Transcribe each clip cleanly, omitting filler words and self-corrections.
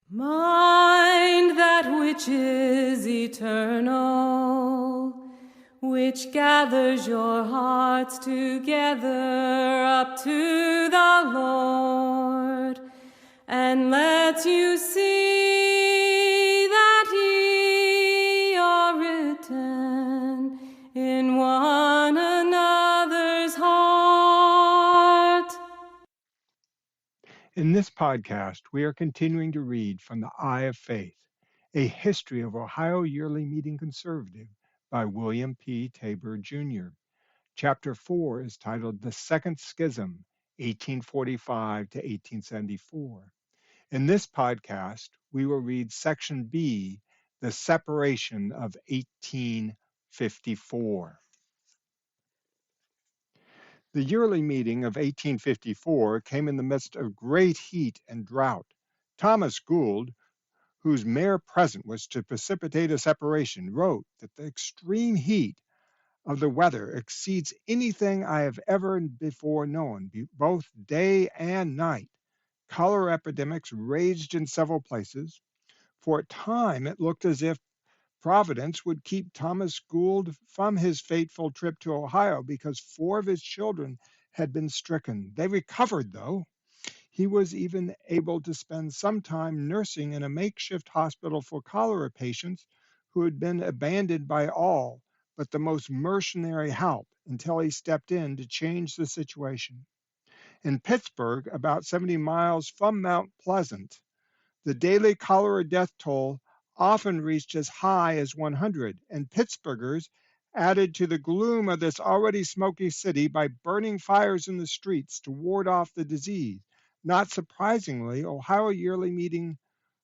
Mind that which is eternal, which gathers your hearts together up to the Lord, and lets you see that ye are written in one another's heart. In this podcast, we are continuing to read from The Eye of Faith, A History of Ohio Yearly Meeting Conservative by William P. Tabor, Jr. Chapter 4 is titled The Second Schism, 1845 to 1874. In this podcast, we will read Section B, The Separation of 1854. The yearly meeting of 1854 came in the midst of great heat and drought. Thomas Gould, whose mere presence was to precipitate a separation, wrote that the extreme heat of the weather exceeds anything I have ever before known, both day and night. Cholera epidemics raged in several places. For a time, it looked as if Providence would keep Thomas Gould from his fateful trip to Ohio because 4 of his children had been stricken. They recovered, though. He was even able to spend some time nursing in a makeshift hospital for cholera patients who had been abandoned by all but the most mercenary help until he stepped in to change the situation. In Pittsburgh, about 70 miles from Mount Pleasant, the daily cholera death toll often reached as high as 100, and Pittsburghers added to the gloom of this already smoky city by burning fires in the streets to ward off the disease. Not surprisingly, Ohio Yearly Meeting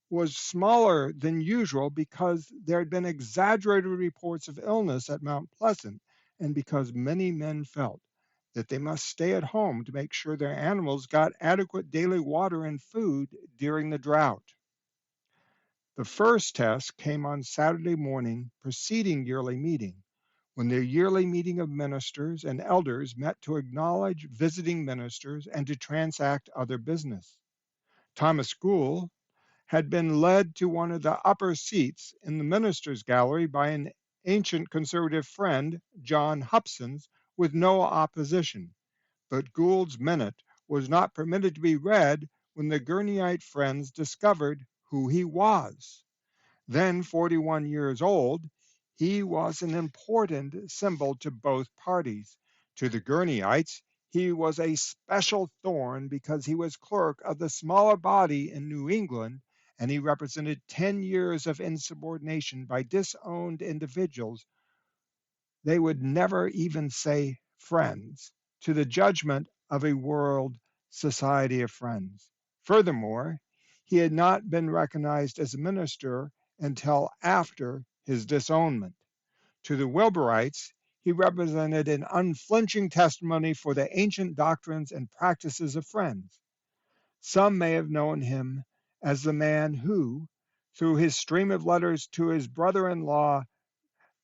was smaller than usual because there had been exaggerated reports of illness at Mount Pleasant, and because many men felt that they must stay at home to make sure their animals got adequate daily water and food during the drought. The first test came on Saturday morning preceding yearly meeting, when the yearly meeting of ministers and elders met to acknowledge visiting ministers and to transact other business. Thomas Gould had been led to one of the upper seats in the ministers' gallery by an ancient conservative friend, John Hupson's, with no opposition. But Gould's minute was not permitted to be read when the Gurneyite friends discovered who he was. Then 41 years old, he was an important symbol to both parties. To the Gurneyites, he was a special thorn because he was clerk of the smaller body in New England, and he represented 10 years of insubordination by disowned individuals. They would never even say friends, to the judgment of a world society of friends. Furthermore, he had not been recognized as a minister until after his disownment. To the Wilburites, he represented an unflinching testimony for the ancient doctrines and practices of friends. Some may have known him as the man who, through his stream of letters to his brother-in-law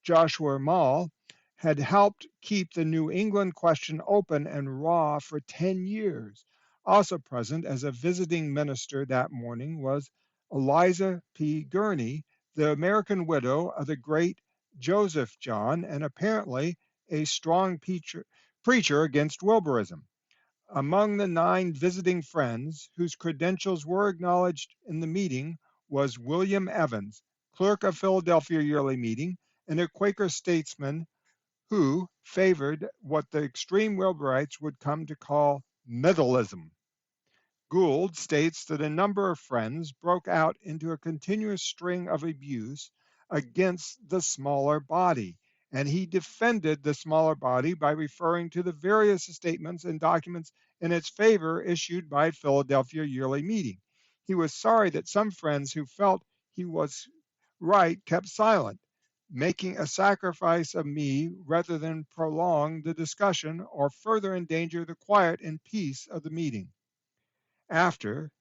Joshua Mall, had helped keep the New England question open and raw for 10 years. Also present as a visiting minister that morning was Eliza P. Gurney, the American widow of the great Joseph John, and apparently a strong preacher against Wilburism. Among the 9 visiting friends whose credentials were acknowledged in the meeting was William Evans, clerk of Philadelphia Yearly Meeting, and a Quaker statesman who favored what the extreme Wilburites would come to call middleism. Gould states that a number of friends broke out into a continuous string of abuse against the smaller body, and he defended the smaller body by referring to the various statements and documents in its favor issued by Philadelphia Yearly Meeting. He was sorry that some friends who felt he was right kept silent, making a sacrifice of me rather than prolong the discussion or further endanger the quiet and peace of the meeting. After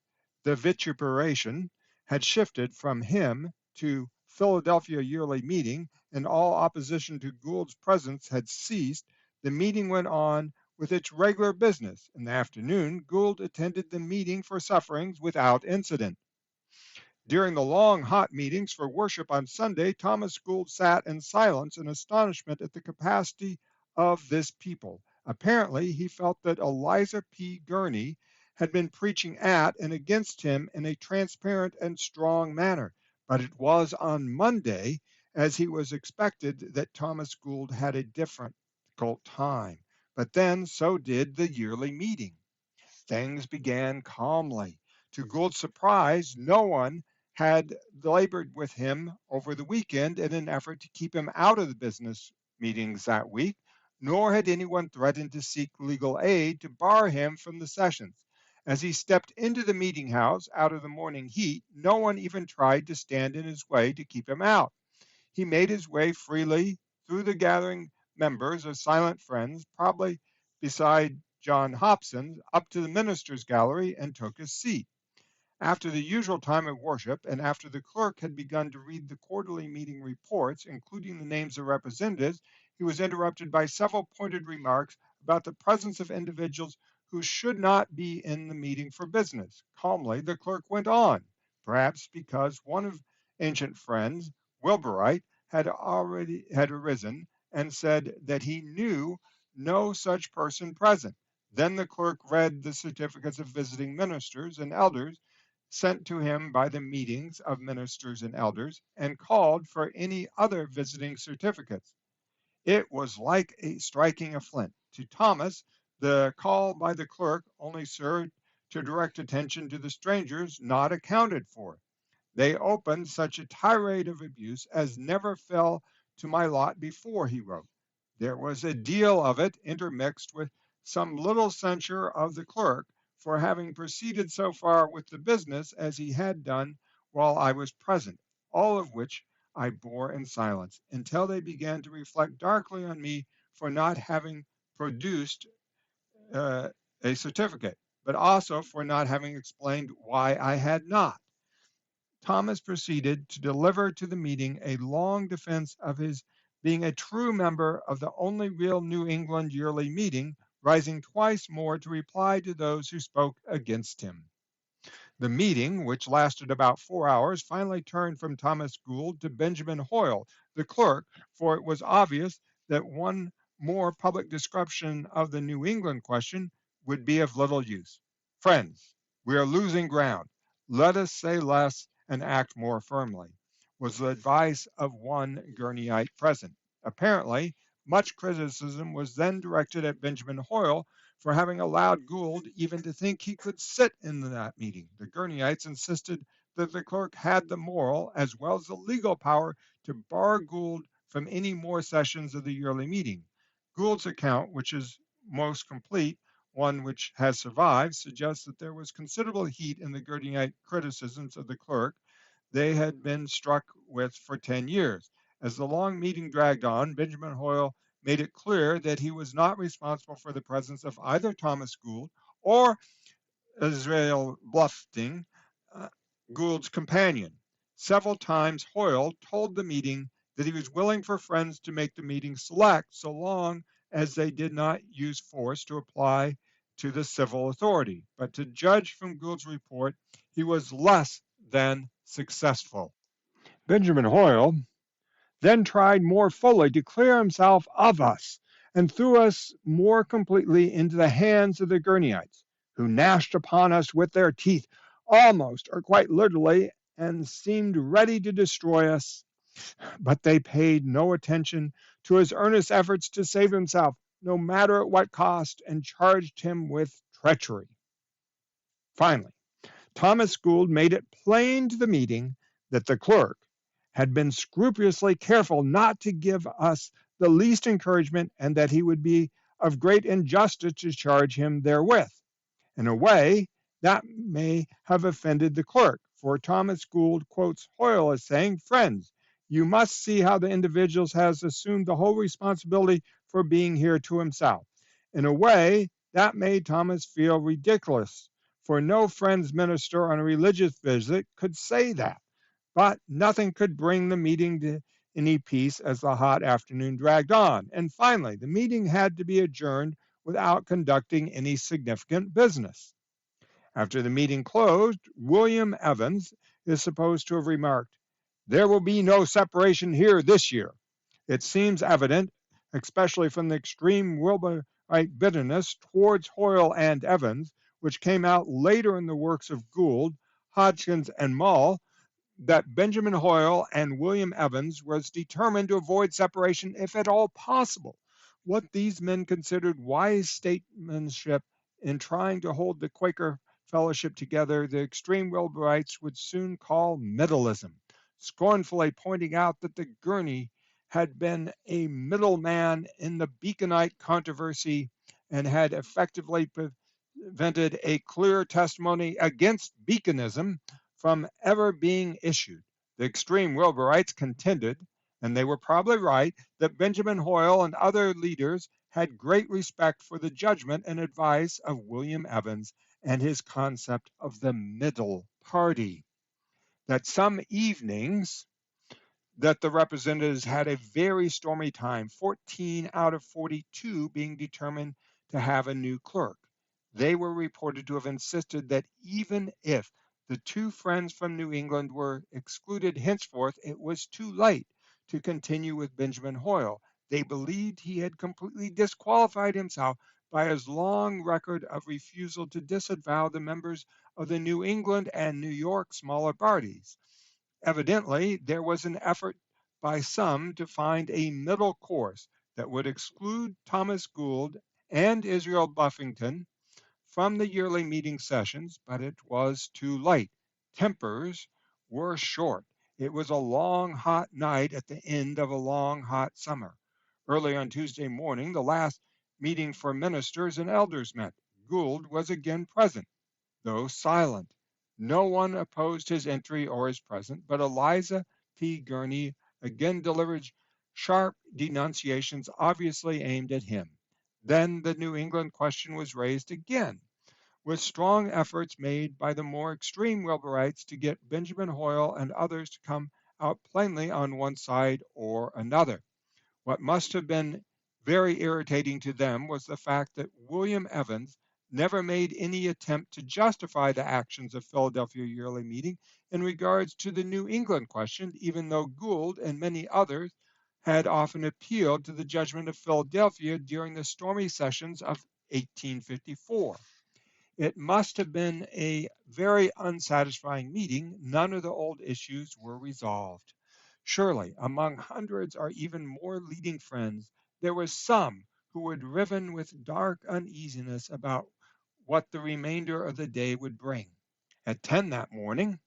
the vituperation had shifted from him to Philadelphia Yearly Meeting and all opposition to Gould's presence had ceased, the meeting went on with its regular business. In the afternoon, Gould attended the meeting for sufferings without incident. During the long, hot meetings for worship on Sunday, Thomas Gould sat in silence in astonishment at the capacity of this people. Apparently, he felt that Eliza P. Gurney had been preaching at and against him in a transparent and strong manner. But it was on Monday, as he was expected, that Thomas Gould had a difficult time. But then so did the yearly meeting. Things began calmly. To Gould's surprise, no one had labored with him over the weekend in an effort to keep him out of the business meetings that week, nor had anyone threatened to seek legal aid to bar him from the sessions. As he stepped into the meeting house out of the morning heat, no one even tried to stand in his way to keep him out. He made his way freely through the gathering members of Silent Friends, probably beside John Hobson, up to the minister's gallery and took his seat. After the usual time of worship, and after the clerk had begun to read the quarterly meeting reports, including the names of representatives, he was interrupted by several pointed remarks about the presence of individuals who should not be in the meeting for business. Calmly, the clerk went on, perhaps because one of ancient friends, Wilburite, had arisen and said that he knew no such person present. Then the clerk read the certificates of visiting ministers and elders sent to him by the meetings of ministers and elders, and called for any other visiting certificates. It was like striking a flint. To Thomas, the call by the clerk only served to direct attention to the strangers not accounted for. They opened such a tirade of abuse as never fell to my lot before, he wrote. There was a deal of it intermixed with some little censure of the clerk for having proceeded so far with the business as he had done while I was present, all of which I bore in silence, until they began to reflect darkly on me for not having produced a certificate, but also for not having explained why I had not. Thomas proceeded to deliver to the meeting a long defense of his being a true member of the only real New England yearly meeting, rising twice more to reply to those who spoke against him. The meeting, which lasted about 4 hours, finally turned from Thomas Gould to Benjamin Hoyle, the clerk, for it was obvious that one more public description of the New England question would be of little use. Friends, we are losing ground. Let us say less and act more firmly, was the advice of one Gurneyite present. Apparently, much criticism was then directed at Benjamin Hoyle for having allowed Gould even to think he could sit in that meeting. The Gurneyites insisted that the clerk had the moral as well as the legal power to bar Gould from any more sessions of the yearly meeting. Gould's account, which is most complete, one which has survived, suggests that there was considerable heat in the Gurneyite criticisms of the clerk they had been struck with for 10 years. As the long meeting dragged on, Benjamin Hoyle made it clear that he was not responsible for the presence of either Thomas Gould or Israel Bluffing, Gould's companion. Several times Hoyle told the meeting that he was willing for friends to make the meeting select so long as they did not use force to apply to the civil authority. But to judge from Gould's report, he was less than successful. Benjamin Hoyle then tried more fully to clear himself of us and threw us more completely into the hands of the Gurneyites, who gnashed upon us with their teeth, almost or quite literally, and seemed ready to destroy us. But they paid no attention to his earnest efforts to save himself, no matter at what cost, and charged him with treachery. Finally, Thomas Gould made it plain to the meeting that the clerk had been scrupulously careful not to give us the least encouragement, and that he would be of great injustice to charge him therewith. In a way, that may have offended the clerk, for Thomas Gould quotes Hoyle as saying, "Friends, you must see how the individual has assumed the whole responsibility for being here to himself." In a way, that made Thomas feel ridiculous, for no friend's minister on a religious visit could say that. But nothing could bring the meeting to any peace as the hot afternoon dragged on, and finally the meeting had to be adjourned without conducting any significant business. After the meeting closed, William Evans is supposed to have remarked, "There will be no separation here this year." It seems evident, especially from the extreme Wilburite bitterness towards Hoyle and Evans, which came out later in the works of Gould, Hodgkins, and Mull, that Benjamin Hoyle and William Evans was determined to avoid separation if at all possible. What these men considered wise statesmanship in trying to hold the Quaker fellowship together, the extreme Wilburites would soon call middleism, scornfully pointing out that the Gurney had been a middleman in the Beaconite controversy and had effectively prevented a clear testimony against Beaconism from ever being issued. The extreme Wilburites contended, and they were probably right, that Benjamin Hoyle and other leaders had great respect for the judgment and advice of William Evans and his concept of the middle party. That some evenings that the representatives had a very stormy time, 14 out of 42 being determined to have a new clerk. They were reported to have insisted that even if the two friends from New England were excluded henceforth, it was too late to continue with Benjamin Hoyle. They believed he had completely disqualified himself by his long record of refusal to disavow the members of the New England and New York smaller parties. Evidently, there was an effort by some to find a middle course that would exclude Thomas Gould and Israel Buffington from the yearly meeting sessions, but it was too late. Tempers were short. It was a long, hot night at the end of a long, hot summer. Early on Tuesday morning, the last meeting for ministers and elders met. Gould was again present, though silent. No one opposed his entry or his presence, but Eliza P. Gurney again delivered sharp denunciations obviously aimed at him. Then the New England question was raised again, with strong efforts made by the more extreme Wilburites to get Benjamin Hoyle and others to come out plainly on one side or another. What must have been very irritating to them was the fact that William Evans never made any attempt to justify the actions of Philadelphia Yearly Meeting in regards to the New England question, even though Gould and many others had often appealed to the judgment of Philadelphia during the stormy sessions of 1854. It must have been a very unsatisfying meeting. None of the old issues were resolved. Surely, among hundreds or even more leading friends, there were some who had riven with dark uneasiness about what the remainder of the day would bring. At 10 that morning,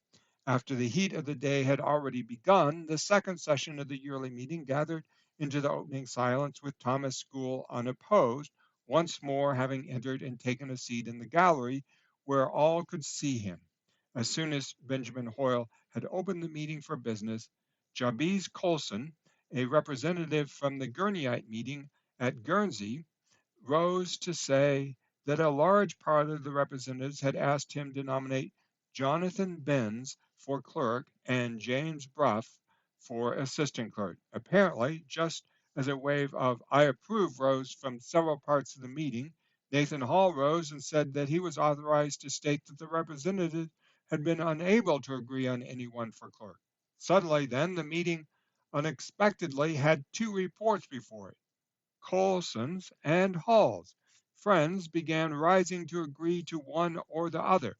after the heat of the day had already begun, the second session of the yearly meeting gathered into the opening silence with Thomas Gould unopposed, once more having entered and taken a seat in the gallery where all could see him. As soon as Benjamin Hoyle had opened the meeting for business, Jabiz Coulson, a representative from the Gurneyite meeting at Guernsey, rose to say that a large part of the representatives had asked him to nominate Jonathan Benz for clerk and James Bruff for assistant clerk. Apparently, just as a wave of "I approve" rose from several parts of the meeting, Nathan Hall rose and said that he was authorized to state that the representatives had been unable to agree on anyone for clerk. Suddenly, then, the meeting unexpectedly had two reports before it, Coulson's and Hall's. Friends began rising to agree to one or the other.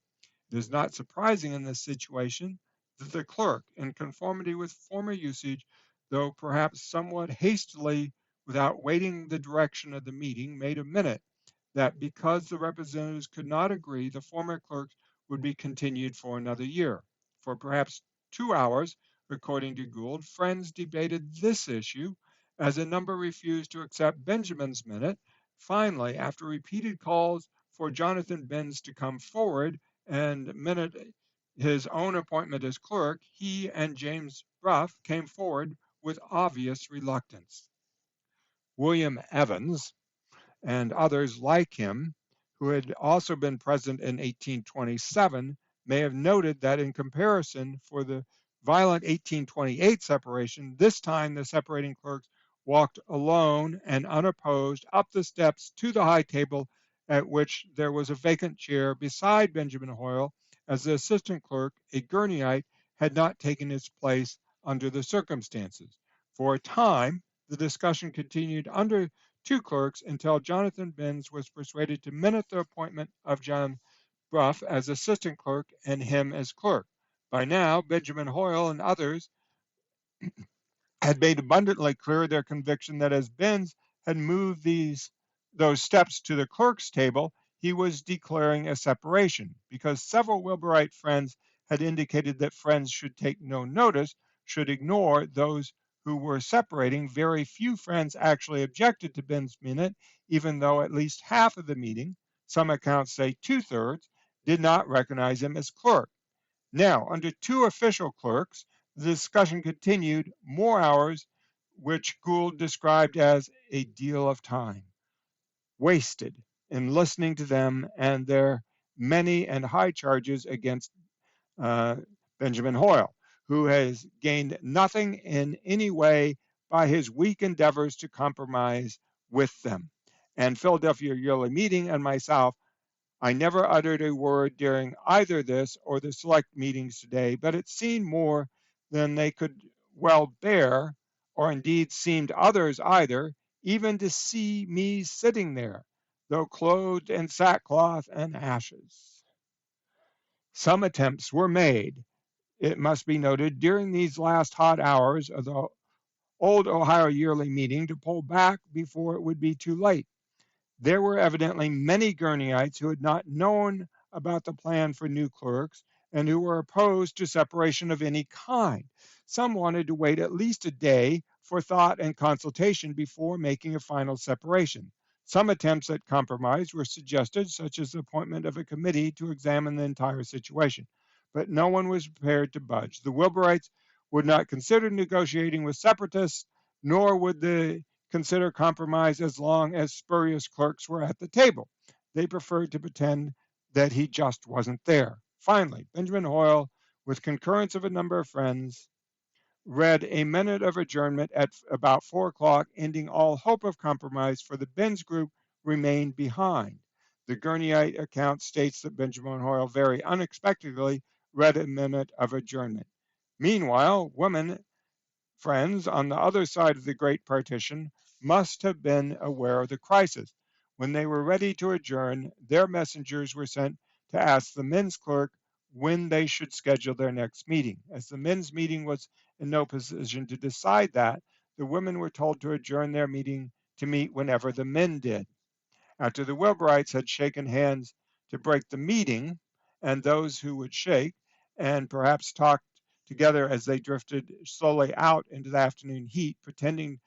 It is not surprising in this situation that the clerk, in conformity with former usage, though perhaps somewhat hastily without waiting the direction of the meeting, made a minute that because the representatives could not agree, the former clerks would be continued for another year. For perhaps 2 hours, according to Gould, friends debated this issue, as a number refused to accept Benjamin's minute. Finally, after repeated calls for Jonathan Benz to come forward and minute his own appointment as clerk, he and James Bruff came forward with obvious reluctance. William Evans and others like him, who had also been present in 1827, may have noted that in comparison for the violent 1828 separation, this time the separating clerks walked alone and unopposed up the steps to the high table at which there was a vacant chair beside Benjamin Hoyle, as the assistant clerk, a Gurneyite, had not taken its place under the circumstances. For a time, the discussion continued under two clerks until Jonathan Benz was persuaded to minute the appointment of John Bruff as assistant clerk and him as clerk. By now, Benjamin Hoyle and others had made abundantly clear their conviction that as Benz had moved those steps to the clerk's table, he was declaring a separation, because several Wilburite friends had indicated that friends should take no notice, should ignore those who were separating. Very few friends actually objected to Ben's minute, even though at least half of the meeting, some accounts say 2/3, did not recognize him as clerk. Now, under two official clerks, the discussion continued more hours, which Gould described as a deal of time wasted in listening to them and their many and high charges against Benjamin Hoyle, who has gained nothing in any way by his weak endeavors to compromise with them. And Philadelphia Yearly Meeting and myself, I never uttered a word during either this or the select meetings today, but it seemed more than they could well bear, or indeed seemed others either, even to see me sitting there, though clothed in sackcloth and ashes. Some attempts were made, it must be noted, during these last hot hours of the old Ohio Yearly Meeting to pull back before it would be too late. There were evidently many Gurneyites who had not known about the plan for new clerks and who were opposed to separation of any kind. Some wanted to wait at least a day for thought and consultation before making a final separation. Some attempts at compromise were suggested, such as the appointment of a committee to examine the entire situation, but no one was prepared to budge. The Wilburites would not consider negotiating with separatists, nor would they consider compromise as long as spurious clerks were at the table. They preferred to pretend that he just wasn't there. Finally, Benjamin Hoyle, with concurrence of a number of friends, read a minute of adjournment at about 4 o'clock, ending all hope of compromise, for the Benz group remained behind. The Gurneyite account states that Benjamin Hoyle very unexpectedly read a minute of adjournment. Meanwhile, women friends on the other side of the Great Partition must have been aware of the crisis. When they were ready to adjourn, their messengers were sent to ask the men's clerk when they should schedule their next meeting. As the men's meeting was in no position to decide that, the women were told to adjourn their meeting to meet whenever the men did. After the Wilburites had shaken hands to break the meeting, and those who would shake and perhaps talked together as they drifted slowly out into the afternoon heat, pretending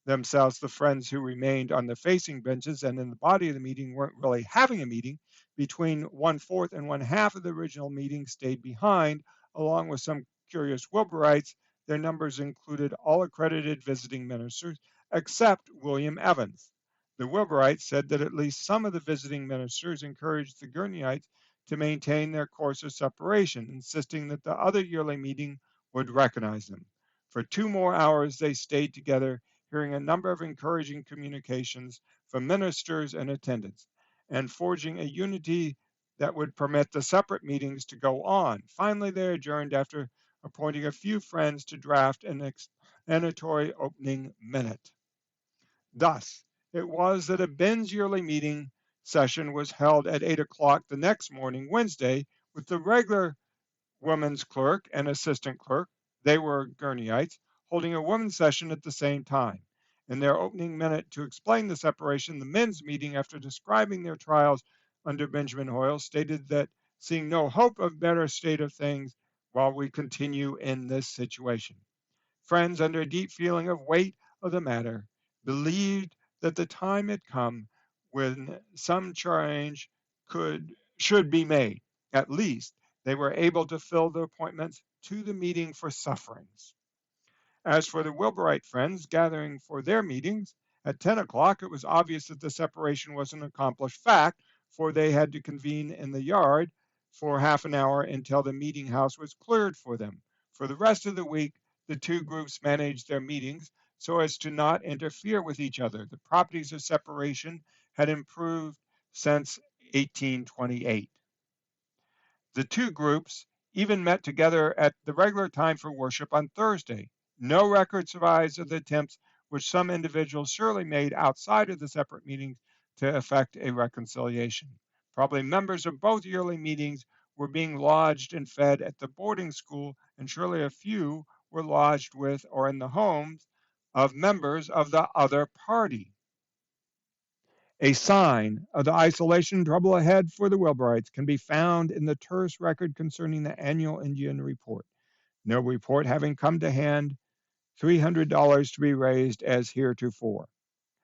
themselves the friends who remained on the facing benches and in the body of the meeting weren't really having a meeting, between 1/4 and 1/2 of the original meeting stayed behind, along with some curious Wilburites. Their numbers included all accredited visiting ministers except William Evans. The Wilburites said that at least some of the visiting ministers encouraged the Gurneyites to maintain their course of separation, insisting that the other yearly meeting would recognize them. For 2 more hours they stayed together, hearing a number of encouraging communications from ministers and attendants, and forging a unity that would permit the separate meetings to go on. Finally, they adjourned after appointing a few friends to draft an explanatory opening minute. Thus, it was that a Benz yearly meeting session was held at 8 o'clock the next morning, Wednesday, with the regular woman's clerk and assistant clerk, they were Gurneyites, holding a women's session at the same time. In their opening minute to explain the separation, the men's meeting, after describing their trials under Benjamin Hoyle, stated that seeing no hope of better state of things while we continue in this situation. Friends, under a deep feeling of weight of the matter, believed that the time had come when some change should be made. At least they were able to fill the appointments to the meeting for sufferings. As for the Wilburite friends gathering for their meetings, at 10 o'clock it was obvious that the separation was an accomplished fact, for they had to convene in the yard for half an hour until the meeting house was cleared for them. For the rest of the week, the two groups managed their meetings so as to not interfere with each other. The properties of separation had improved since 1828. The two groups even met together at the regular time for worship on Thursday. No record survives of the attempts which some individuals surely made outside of the separate meetings to effect a reconciliation. Probably members of both yearly meetings were being lodged and fed at the boarding school, and surely a few were lodged with or in the homes of members of the other party. A sign of the isolation trouble ahead for the Wilburites can be found in the terse record concerning the annual Indian report. No report having come to hand, $300 to be raised as heretofore.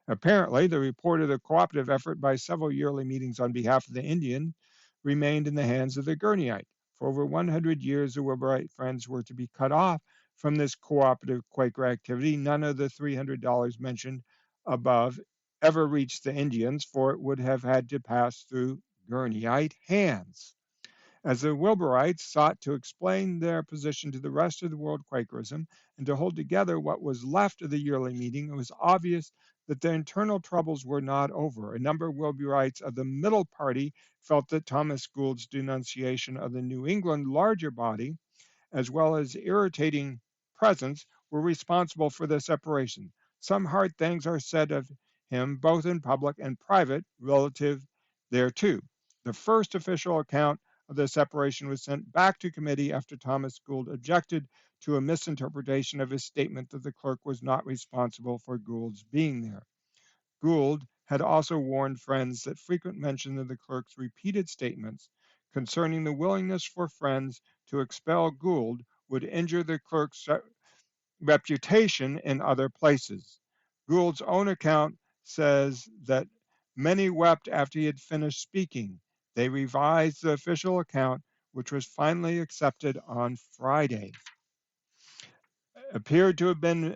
Apparently, the report of the cooperative effort by several yearly meetings on behalf of the Indian remained in the hands of the Gurneyite. For over 100 years, the Wilburite Friends were to be cut off from this cooperative Quaker activity. None of the $300 mentioned above ever reached the Indians, for it would have had to pass through Gurneyite hands. As the Wilburites sought to explain their position to the rest of the world Quakerism and to hold together what was left of the yearly meeting, it was obvious that their internal troubles were not over. A number of Wilburites of the middle party felt that Thomas Gould's denunciation of the New England larger body, as well as irritating presence, were responsible for the separation. Some hard things are said of him, both in public and private, relative thereto. The first official account of the separation was sent back to committee after Thomas Gould objected to a misinterpretation of his statement that the clerk was not responsible for Gould's being there. Gould had also warned Friends that frequent mention of the clerk's repeated statements concerning the willingness for Friends to expel Gould would injure the clerk's reputation in other places. Gould's own account says that many wept after he had finished speaking. They revised the official account, which was finally accepted on Friday. It appeared to have been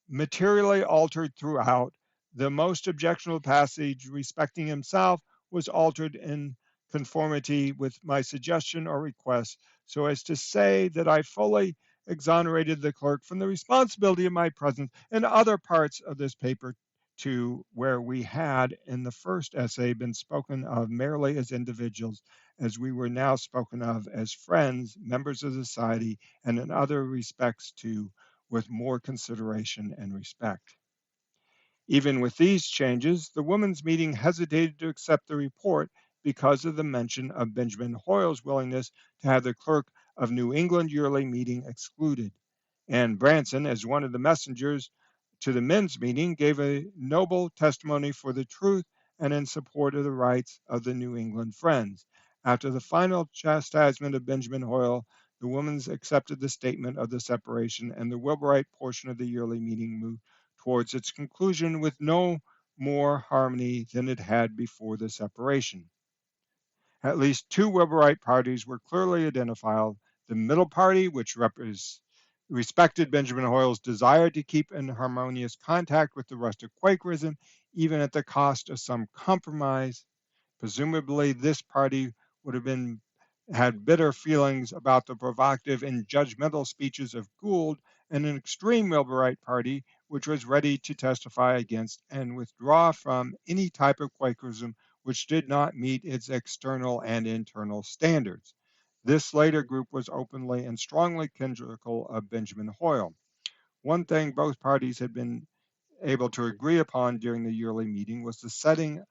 materially altered throughout. The most objectionable passage respecting himself was altered in conformity with my suggestion or request, so as to say that I fully exonerated the clerk from the responsibility of my presence in other parts of this paper, to where we had in the first essay been spoken of merely as individuals, as we were now spoken of as friends, members of society, and in other respects too, with more consideration and respect. Even with these changes, the women's meeting hesitated to accept the report because of the mention of Benjamin Hoyle's willingness to have the clerk of New England yearly meeting excluded. Anne Branson, as one of the messengers to the men's meeting, gave a noble testimony for the truth and in support of the rights of the New England Friends. After the final chastisement of Benjamin Hoyle, the women accepted the statement of the separation, and the Wilburite portion of the yearly meeting moved towards its conclusion with no more harmony than it had before the separation. At least two Wilburite parties were clearly identified: the middle party, which respected Benjamin Hoyle's desire to keep in harmonious contact with the rest of Quakerism, even at the cost of some compromise. Presumably, this party would have had bitter feelings about the provocative and judgmental speeches of Gould, and an extreme Wilburite party which was ready to testify against and withdraw from any type of Quakerism which did not meet its external and internal standards. This later group was openly and strongly critical of Benjamin Hoyle. One thing both parties had been able to agree upon during the yearly meeting was the setting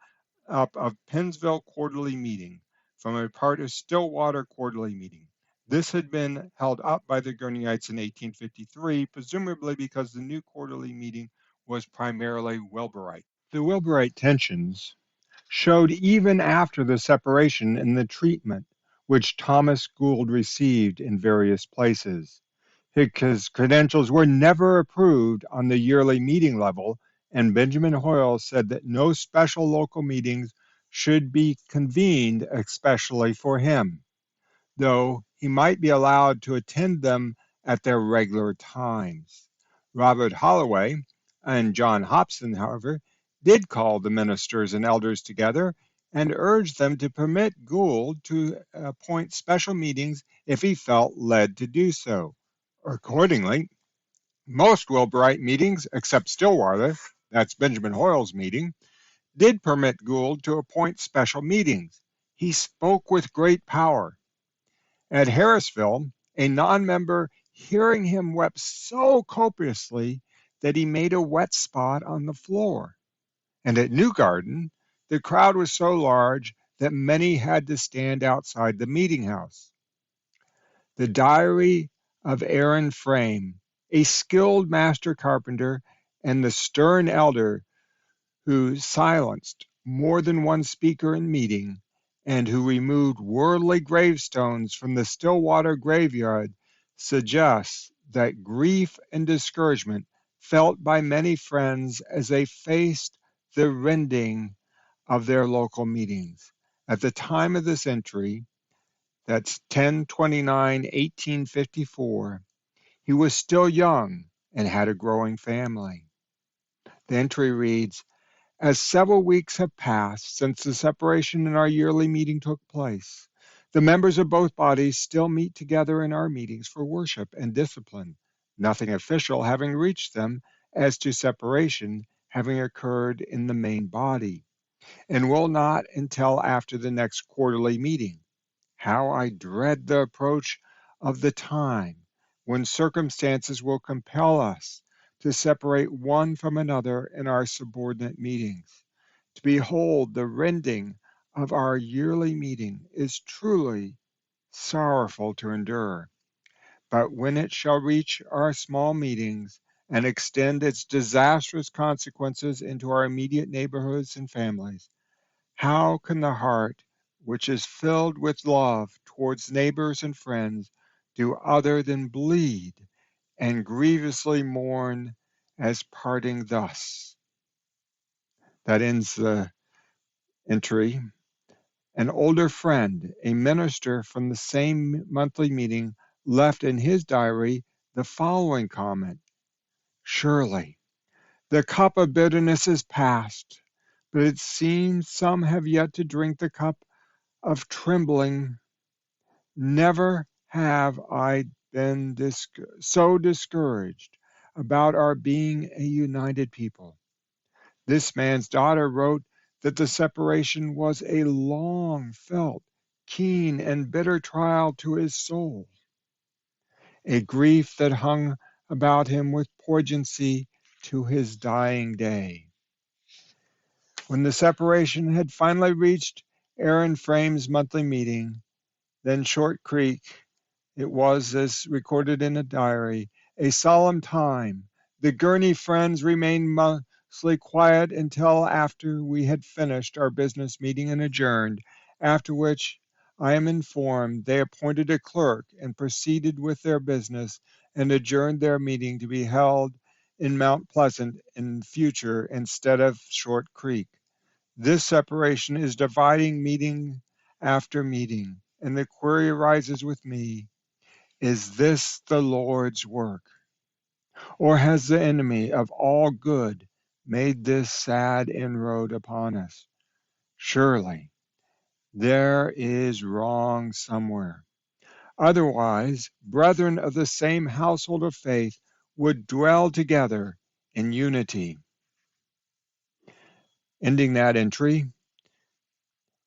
up of Pennsville Quarterly Meeting from a part of Stillwater Quarterly Meeting. This had been held up by the Gurneyites in 1853, presumably because the new quarterly meeting was primarily Wilburite. The Wilburite tensions showed even after the separation in the treatment which Thomas Gould received in various places. His credentials were never approved on the yearly meeting level, and Benjamin Hoyle said that no special local meetings should be convened especially for him, though he might be allowed to attend them at their regular times. Robert Holloway and John Hobson, however, did call the ministers and elders together and urged them to permit Gould to appoint special meetings if he felt led to do so. Accordingly, most Wilburite meetings, except Stillwater, that's Benjamin Hoyle's meeting, did permit Gould to appoint special meetings. He spoke with great power. At Harrisville, a non-member hearing him wept so copiously that he made a wet spot on the floor. And at New Garden, the crowd was so large that many had to stand outside the meeting house. The Diary of Aaron Frame, a skilled master carpenter and the stern elder who silenced more than one speaker in meeting and who removed worldly gravestones from the Stillwater graveyard, suggests that grief and discouragement felt by many friends as they faced the rending of their local meetings. At the time of this entry, that's 10/29/1854, he was still young and had a growing family. The entry reads, as several weeks have passed since the separation in our yearly meeting took place, the members of both bodies still meet together in our meetings for worship and discipline, nothing official having reached them as to separation having occurred in the main body, and will not until after the next quarterly meeting. How I dread the approach of the time when circumstances will compel us to separate one from another in our subordinate meetings. To behold the rending of our yearly meeting is truly sorrowful to endure. But when it shall reach our small meetings and extend its disastrous consequences into our immediate neighborhoods and families, how can the heart, which is filled with love towards neighbors and friends, do other than bleed and grievously mourn as parting thus? That ends the entry. An older friend, a minister from the same monthly meeting, left in his diary the following comment: surely the cup of bitterness is past, but it seems some have yet to drink the cup of trembling. Never have I been so discouraged about our being a united people. This man's daughter wrote that the separation was a long felt, keen, and bitter trial to his soul, a grief that hung about him with poignancy to his dying day. When the separation had finally reached Aaron Frame's monthly meeting, then Short Creek, it was, as recorded in a diary, a solemn time. The Gurney friends remained mostly quiet until after we had finished our business meeting and adjourned, after which I am informed they appointed a clerk and proceeded with their business and adjourned their meeting to be held in Mount Pleasant in future instead of Short Creek. This separation is dividing meeting after meeting, and the query arises with me, is this the Lord's work? Or has the enemy of all good made this sad inroad upon us? Surely there is wrong somewhere. Otherwise, brethren of the same household of faith would dwell together in unity. Ending that entry,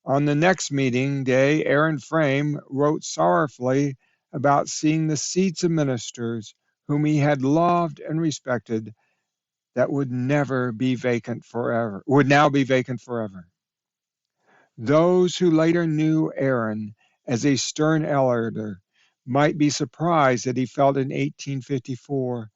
on the next meeting day, Aaron Frame wrote sorrowfully about seeing the seats of ministers whom he had loved and respected that would now be vacant forever. Those who later knew Aaron as a stern elder might be surprised that he felt in 1854,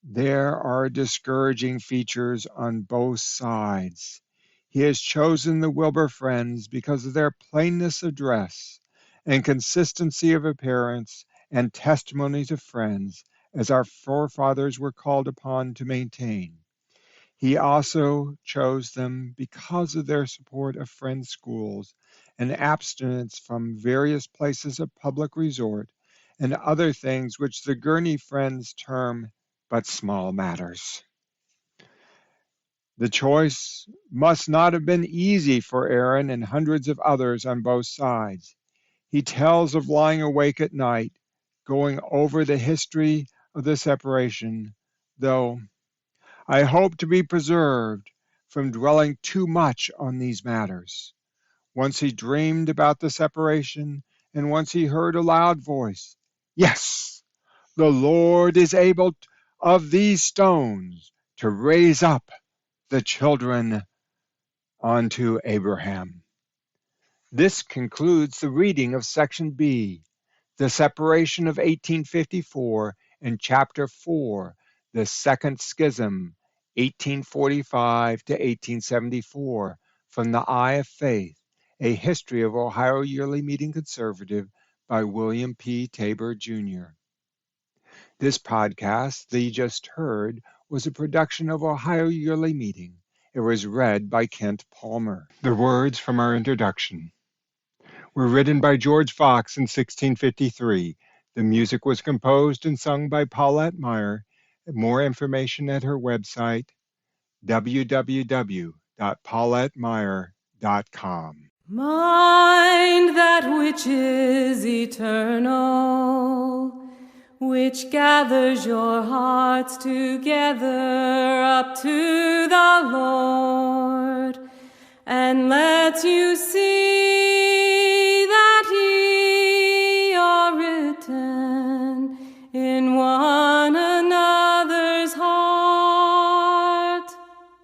there are discouraging features on both sides. He has chosen the Wilbur friends because of their plainness of dress and consistency of appearance and testimony to friends, as our forefathers were called upon to maintain. He also chose them because of their support of friends' schools and abstinence from various places of public resort and other things which the Gurney friends term but small matters. The choice must not have been easy for Aaron and hundreds of others on both sides. He tells of lying awake at night, going over the history of the separation, though I hope to be preserved from dwelling too much on these matters. Once he dreamed about the separation And once he heard a loud voice, "Yes, the Lord is able of these stones to raise up the children unto Abraham." This concludes the reading of Section B, the separation of 1854, and Chapter 4, the Second Schism, 1845 to 1874, from the Eye of Faith, a history of Ohio Yearly Meeting Conservative by William P. Tabor, Jr. This podcast that you just heard was a production of Ohio Yearly Meeting. It was read by Kent Palmer. The words from our introduction were written by George Fox in 1653. The music was composed and sung by Paulette Meyer. More information at her website, www.paulettemeyer.com. Mind that which is eternal, which gathers your hearts together up to the Lord, and lets you see